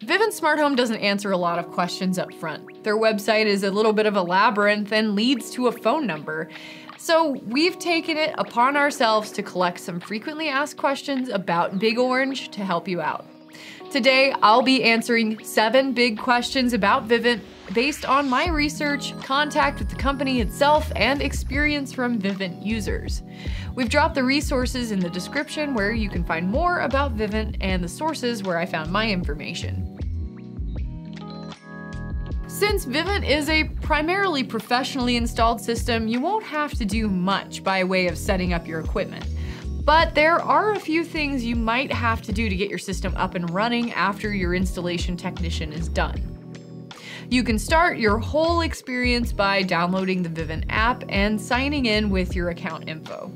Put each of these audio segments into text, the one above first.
Vivint Smart Home doesn't answer a lot of questions up front. Their website is a little bit of a labyrinth and leads to a phone number. So we've taken it upon ourselves to collect some frequently asked questions about Big Orange to help you out. Today, I'll be answering 7 big questions about Vivint based on my research, contact with the company itself, and experience from Vivint users. We've dropped the resources in the description where you can find more about Vivint and the sources where I found my information. Since Vivint is a primarily professionally installed system, you won't have to do much by way of setting up your equipment. But there are a few things you might have to do to get your system up and running after your installation technician is done. You can start your whole experience by downloading the Vivint app and signing in with your account info.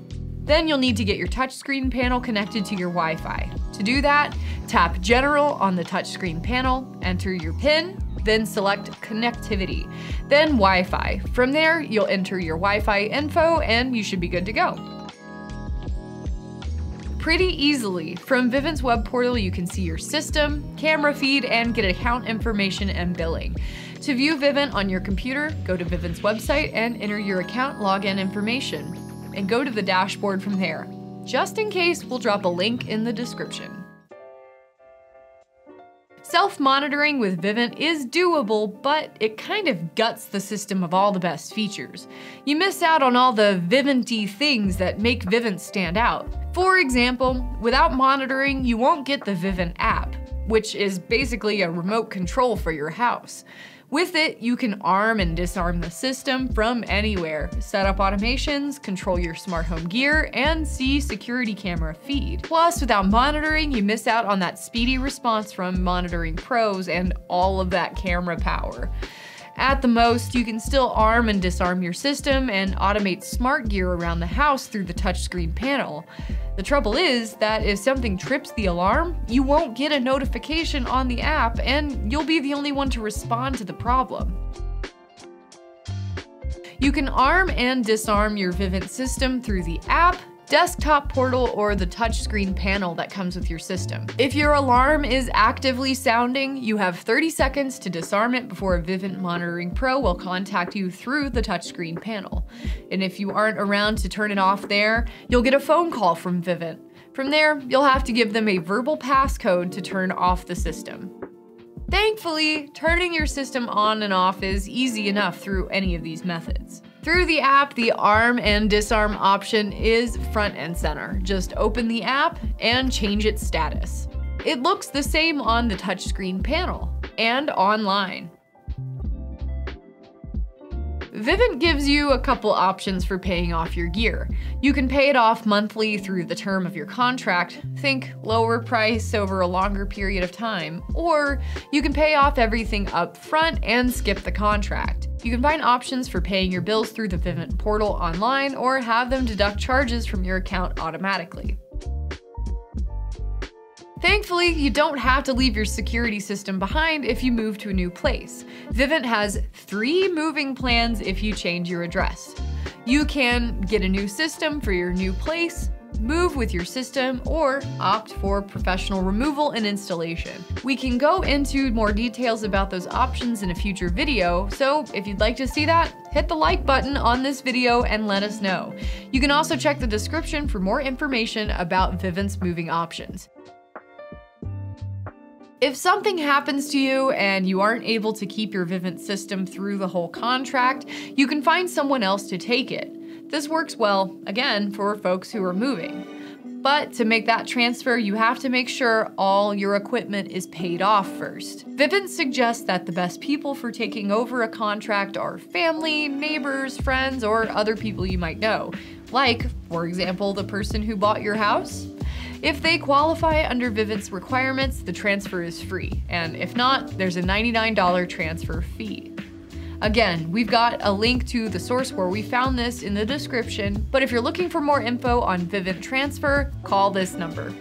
Then you'll need to get your touchscreen panel connected to your Wi-Fi. To do that, tap General on the touchscreen panel, enter your PIN, then select Connectivity, then Wi-Fi. From there, you'll enter your Wi-Fi info and you should be good to go. Pretty easily, from Vivint's web portal you can see your system, camera feed, and get account information and billing. To view Vivint on your computer, go to Vivint's website and enter your account login information, and go to the dashboard from there. Just in case, we'll drop a link in the description. Self-monitoring with Vivint is doable, but it kind of guts the system of all the best features. You miss out on all the Vivint-y things that make Vivint stand out. For example, without monitoring, you won't get the Vivint app, which is basically a remote control for your house. With it, you can arm and disarm the system from anywhere, set up automations, control your smart home gear, and see security camera feed. Plus, without monitoring, you miss out on that speedy response from monitoring pros and all of that camera power. At the most, you can still arm and disarm your system and automate smart gear around the house through the touchscreen panel. The trouble is that if something trips the alarm, you won't get a notification on the app and you'll be the only one to respond to the problem. You can arm and disarm your Vivint system through the app, desktop portal, or the touchscreen panel that comes with your system. If your alarm is actively sounding, you have 30 seconds to disarm it before a Vivint Monitoring Pro will contact you through the touchscreen panel. And if you aren't around to turn it off there, you'll get a phone call from Vivint. From there, you'll have to give them a verbal passcode to turn off the system. Thankfully, turning your system on and off is easy enough through any of these methods. Through the app, the arm and disarm option is front and center. Just open the app and change its status. It looks the same on the touchscreen panel and online. Vivint gives you a couple options for paying off your gear. You can pay it off monthly through the term of your contract, think lower price over a longer period of time, or you can pay off everything up front and skip the contract. You can find options for paying your bills through the Vivint portal online or have them deduct charges from your account automatically. Thankfully, you don't have to leave your security system behind if you move to a new place. Vivint has 3 moving plans if you change your address. You can get a new system for your new place, move with your system, or opt for professional removal and installation. We can go into more details about those options in a future video, so if you'd like to see that, hit the like button on this video and let us know. You can also check the description for more information about Vivint's moving options. If something happens to you and you aren't able to keep your Vivint system through the whole contract, you can find someone else to take it. This works well, again, for folks who are moving. But to make that transfer, you have to make sure all your equipment is paid off first. Vivint suggests that the best people for taking over a contract are family, neighbors, friends, or other people you might know. Like, for example, the person who bought your house. If they qualify under Vivint's requirements, the transfer is free, and if not, there's a $99 transfer fee. Again, we've got a link to the source where we found this in the description, but if you're looking for more info on Vivint Transfer, call this number.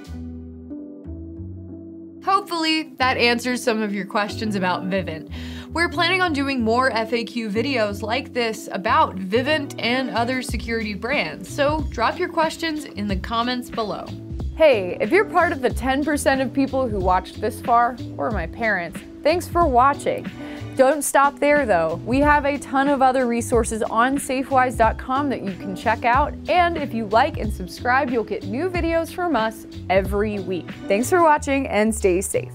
Hopefully, that answers some of your questions about Vivint. We're planning on doing more FAQ videos like this about Vivint and other security brands, so drop your questions in the comments below. Hey, if you're part of the 10% of people who watched this far, or my parents, thanks for watching. Don't stop there though. We have a ton of other resources on safewise.com that you can check out, and if you like and subscribe, you'll get new videos from us every week. Thanks for watching and stay safe.